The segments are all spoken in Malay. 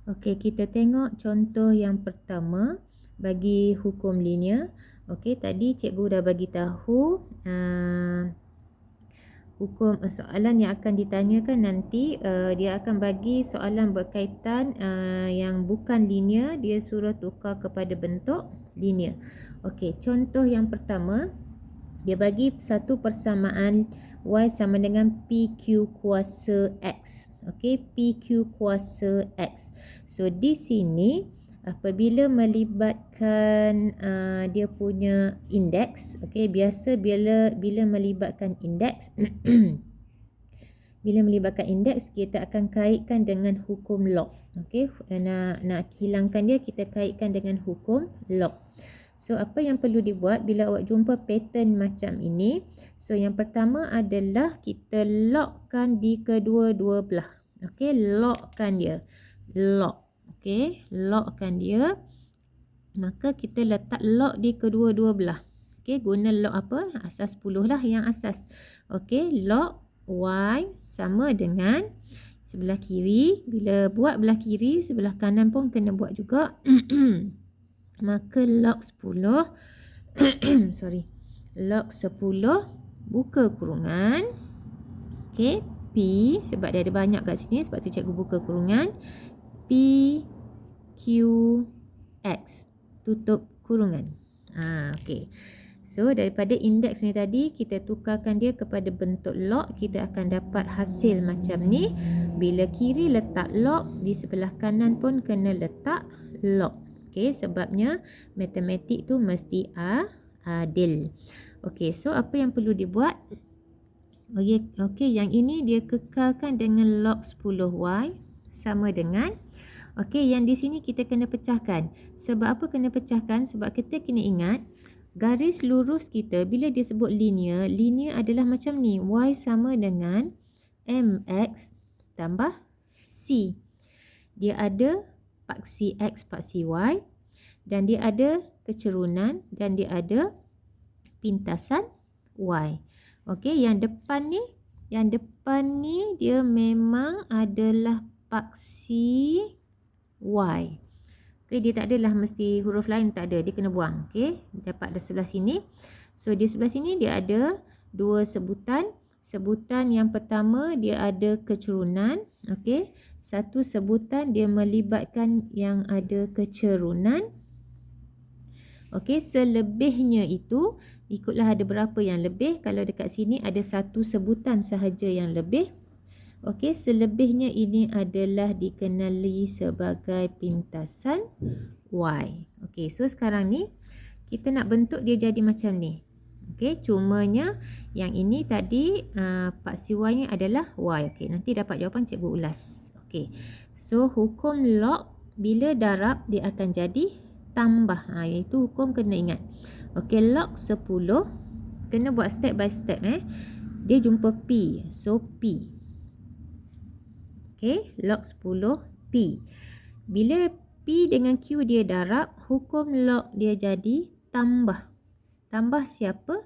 Okey, kita tengok contoh yang pertama bagi hukum linear. Okey, tadi cikgu dah bagi tahu hukum soalan yang akan ditanyakan nanti, dia akan bagi soalan berkaitan yang bukan linear, dia suruh tukar kepada bentuk linear. Okey, contoh yang pertama, dia bagi satu persamaan Y sama dengan PQ kuasa X. Okey, PQ kuasa X. So di sini apabila melibatkan dia punya indeks, okey, biasa bila melibatkan indeks bila melibatkan indeks kita akan kaitkan dengan hukum log. Okey, nak hilangkan dia kita kaitkan dengan hukum log. So apa yang perlu dibuat bila awak jumpa pattern macam ini? So yang pertama adalah kita logkan di kedua-dua belah. Okey, logkan dia. Log. Okey, logkan dia. Maka kita letak log di kedua-dua belah. Okey, guna log apa? Asas 10 lah yang asas. Okey, log Y sama dengan sebelah kiri. Bila buat belah kiri, sebelah kanan pun kena buat juga. Maka log 10 log 10 buka kurungan. Okey, P sebab dia ada banyak kat sini, sebab tu cikgu buka kurungan. P Q X tutup kurungan. Okey. So daripada indeks ni tadi kita tukarkan dia kepada bentuk log, kita akan dapat hasil macam ni. Bila kiri letak log, di sebelah kanan pun kena letak log. Okey, sebabnya matematik tu mesti adil. Okey, so apa yang perlu dibuat? Okey, yang ini dia kekalkan dengan log 10y sama dengan, okey, yang di sini kita kena pecahkan. Sebab apa kena pecahkan? Sebab kita kena ingat garis lurus kita bila dia sebut linear, linear adalah macam ni. Y sama dengan mx tambah c. Dia ada paksi X, paksi Y, dan dia ada kecerunan dan dia ada pintasan Y. Okey, yang depan ni dia memang adalah paksi Y. Okey, dia tak adalah mesti huruf lain, tak ada, dia kena buang. Okey, dapat dari sebelah sini. So di sebelah sini dia ada dua sebutan. Sebutan yang pertama dia ada kecerunan. Okey, satu sebutan dia melibatkan yang ada kecerunan. Okey, selebihnya itu ikutlah ada berapa yang lebih. Kalau dekat sini ada satu sebutan sahaja yang lebih. Okey, selebihnya ini adalah dikenali sebagai pintasan Y. Okey, so sekarang ni kita nak bentuk dia jadi macam ni. Okey, cumanya yang ini tadi paksi Y ni adalah Y. Okey, nanti dapat jawapan cikgu ulas. Okey, so hukum log bila darab dia akan jadi tambah. Iaitu hukum kena ingat. Okey, log 10 kena buat step by step. Dia jumpa P, so P. Okey, log 10 P. Bila P dengan Q dia darab, hukum log dia jadi tambah. Tambah siapa?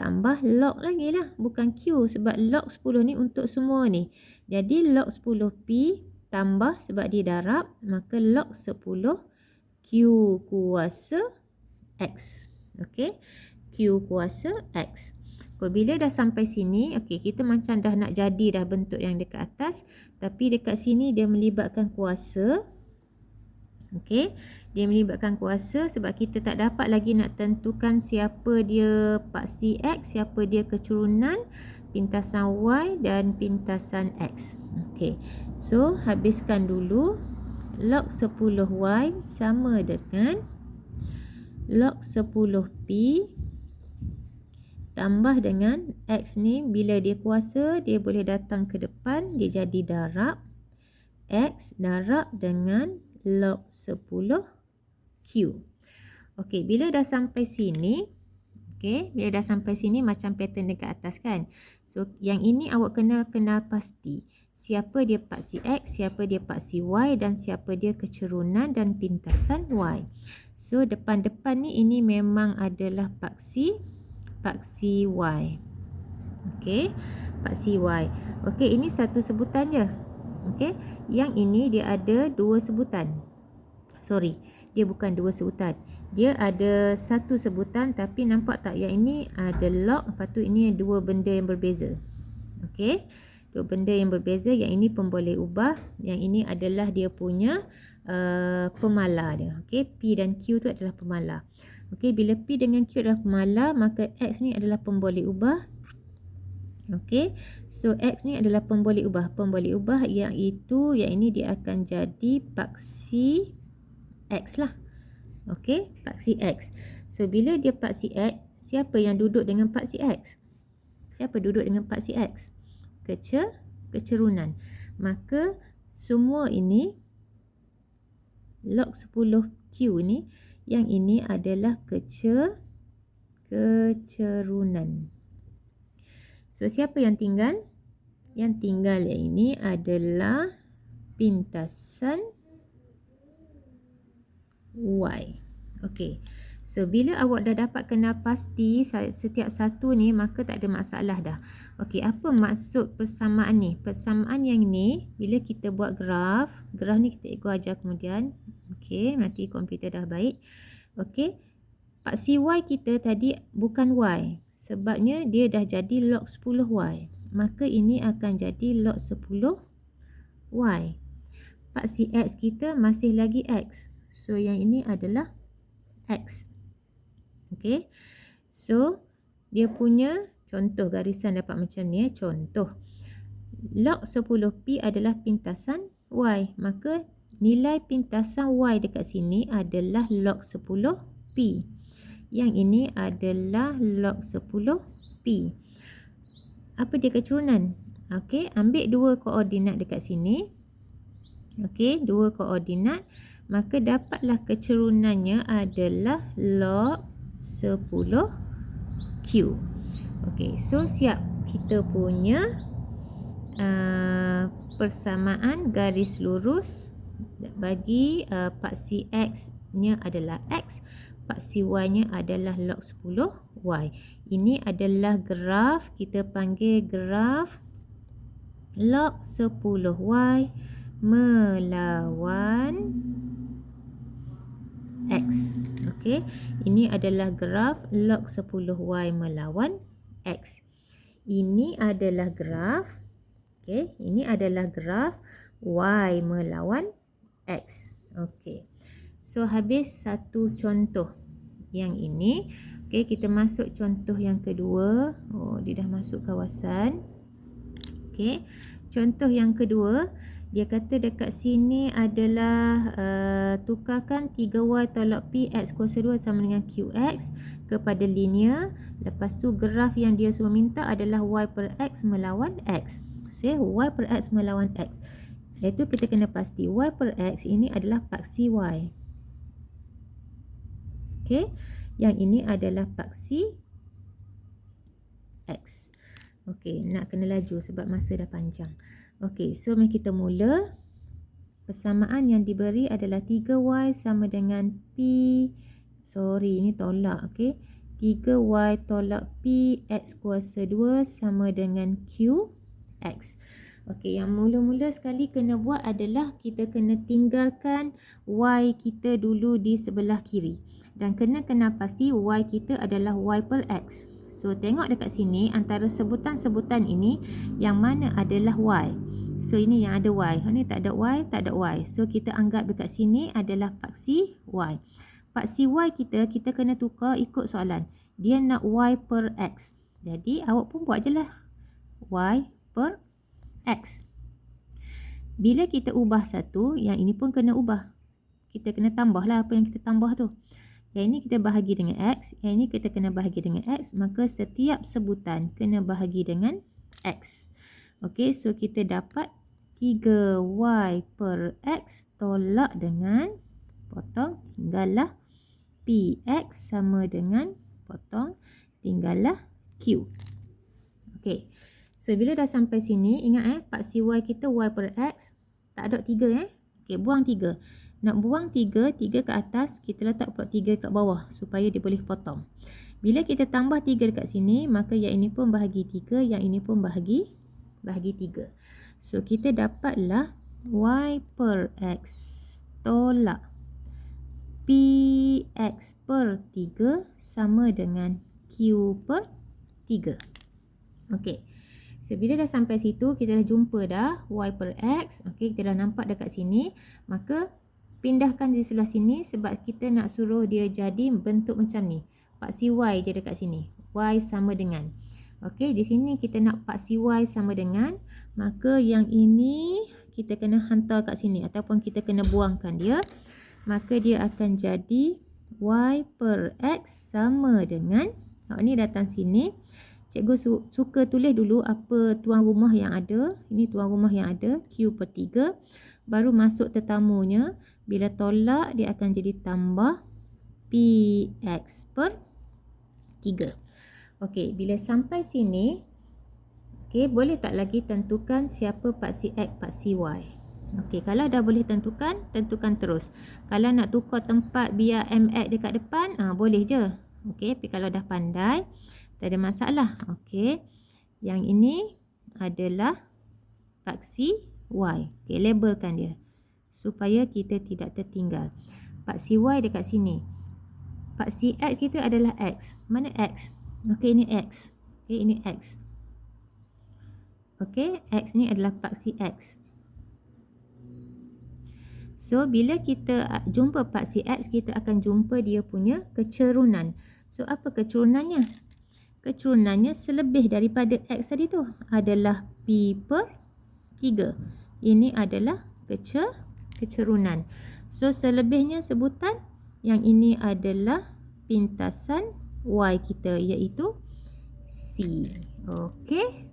Tambah log lagi lah, bukan Q, sebab log 10 ni untuk semua ni. Jadi log 10 P tambah sebab dia darab, maka log 10 Q kuasa X. Okey, Q kuasa X. Bila dah sampai sini, okey, kita macam dah nak jadi dah bentuk yang dekat atas, tapi dekat sini dia melibatkan kuasa. Okey, dia melibatkan kuasa sebab kita tak dapat lagi nak tentukan siapa dia paksi X, siapa dia kecerunan, pintasan Y dan pintasan X. Okey, so habiskan dulu. Log 10Y sama dengan log 10P tambah dengan X ni, bila dia kuasa dia boleh datang ke depan, dia jadi darab X darab dengan log 10Q. Okey, bila dah sampai sini, okey, bila dah sampai sini macam pattern dekat atas kan. So yang ini awak kenal pasti. Siapa dia paksi X, siapa dia paksi Y dan siapa dia kecerunan dan pintasan Y. So depan-depan ni ini memang adalah paksi Y. Okey, paksi Y. Okey, ini satu sebutan je. Okey, yang ini dia ada dua sebutan. Sorry, dia bukan dua sebutan. Dia ada satu sebutan, tapi nampak tak yang ini ada log, lepas tu ini dua benda yang berbeza. Okey, dua benda yang berbeza. Yang ini pun boleh ubah. Yang ini adalah dia punya pemala dia. Okey, P dan Q tu adalah pemala. Okey, bila P dengan Q adalah pemala, maka X ni adalah pemboleh ubah. Okey, so X ni adalah pemboleh ubah. Pemboleh ubah yang itu, yang ini dia akan jadi paksi X lah. Okey, paksi X. So bila dia paksi X, siapa yang duduk dengan paksi X? Siapa duduk dengan paksi X? Kecerunan. Maka semua ini log 10Q ni, yang ini adalah kecerunan. So siapa yang tinggal? Yang tinggal yang ini adalah pintasan Y. Okey. So bila awak dah dapat kenal pasti setiap satu ni, maka tak ada masalah dah. Okey, apa maksud persamaan ni? Persamaan yang ni bila kita buat graf ni kita ajar kemudian. Okey, nanti komputer dah baik. Okey. Paksi Y kita tadi bukan Y. Sebabnya dia dah jadi log 10Y. Maka ini akan jadi log 10Y. Paksi X kita masih lagi X. So yang ini adalah X. Okey. So dia punya contoh garisan dapat macam ni. Contoh. Log 10P adalah pintasan Y. Maka nilai pintasan Y dekat sini adalah log 10P. Yang ini adalah log 10P. Apa dia kecerunan? Okey, ambil dua koordinat dekat sini. Okey, dua koordinat. Maka dapatlah kecerunannya adalah log 10Q. Okey, so siap kita punya persamaan garis lurus bagi paksi X-nya adalah X. Paksi Y-nya adalah log 10Y. Ini adalah graf, kita panggil graf log 10Y melawan X. Okey, ini adalah graf log 10Y melawan X. Ini adalah graf, okey, ini adalah graf Y melawan X. Okey. So habis satu contoh. Yang ini, okey, kita masuk contoh yang kedua. Oh, dia dah masuk kawasan. Okey. Contoh yang kedua, dia kata dekat sini adalah tukarkan 3Y tolak P X kuasa 2 sama dengan QX kepada linear. Lepas tu graf yang dia suruh minta adalah Y per X melawan X. So, Y per X melawan X. Iaitu kita kena pasti Y per X ini adalah paksi Y. Okey, yang ini adalah paksi X. Okey, nak kena laju sebab masa dah panjang. Okey, so mari kita mula. Persamaan yang diberi adalah 3Y sama dengan P. Sorry, ini tolak. Okey, 3Y tolak P X kuasa 2 sama dengan QX. Okey, yang mula-mula sekali kena buat adalah kita kena tinggalkan Y kita dulu di sebelah kiri. Dan kena pasti Y kita adalah Y per X. So, tengok dekat sini antara sebutan-sebutan ini yang mana adalah Y. So, ini yang ada Y. Ini tak ada Y, tak ada Y. So, kita anggap dekat sini adalah paksi Y. Paksi Y kita kena tukar ikut soalan. Dia nak Y per X. Jadi, awak pun buat je lah. Y per X. Bila kita ubah satu, yang ini pun kena ubah. Kita kena tambah lah apa yang kita tambah tu. Yang ini kita bahagi dengan X. Yang ini kita kena bahagi dengan X. Maka setiap sebutan kena bahagi dengan X. Okey, so kita dapat 3Y per X tolak dengan potong tinggallah PX sama dengan potong tinggallah Q. Okey, so bila dah sampai sini, ingat paksi Y kita Y per X. Tak ada 3 Okey, buang 3. Nak buang 3 ke atas, kita letak pula 3 kat bawah supaya dia boleh potong. Bila kita tambah 3 dekat sini, maka yang ini pun bahagi 3, yang ini pun bahagi 3. So, kita dapatlah Y per X tolak PX per 3 sama dengan Q per 3. Okey. So, bila dah sampai situ, kita dah jumpa dah Y per X. Okey, kita dah nampak dekat sini. Maka, pindahkan di sebelah sini sebab kita nak suruh dia jadi bentuk macam ni. Paksi Y je dekat sini. Y sama dengan. Okey, di sini kita nak paksi Y sama dengan. Maka, yang ini kita kena hantar kat sini. Ataupun kita kena buangkan dia. Maka dia akan jadi Y per X sama dengan, ni datang sini. Cikgu suka tulis dulu apa tuan rumah yang ada. Ini tuan rumah yang ada, Q per 3. Baru masuk tetamunya. Bila tolak, dia akan jadi tambah PX per 3. Okey, bila sampai sini, okey, boleh tak lagi tentukan siapa paksi X, paksi Y? Okey, kalau dah boleh tentukan terus. Kalau nak tukar tempat biar MX dekat depan, boleh je. Okey, tapi kalau dah pandai, tak ada masalah. Okey, yang ini adalah paksi Y. Okey, labelkan dia supaya kita tidak tertinggal. Paksi Y dekat sini. Paksi X kita adalah X. Mana X? Okey, ini X. Okey, ini X. Okey, X ni adalah paksi X. So, bila kita jumpa paksi X, kita akan jumpa dia punya kecerunan. So, apa kecurunannya? Kecurunannya selebih daripada X tadi tu adalah P per 3. Ini adalah kecerunan. So, selebihnya sebutan. Yang ini adalah pintasan Y kita, iaitu C. Okey.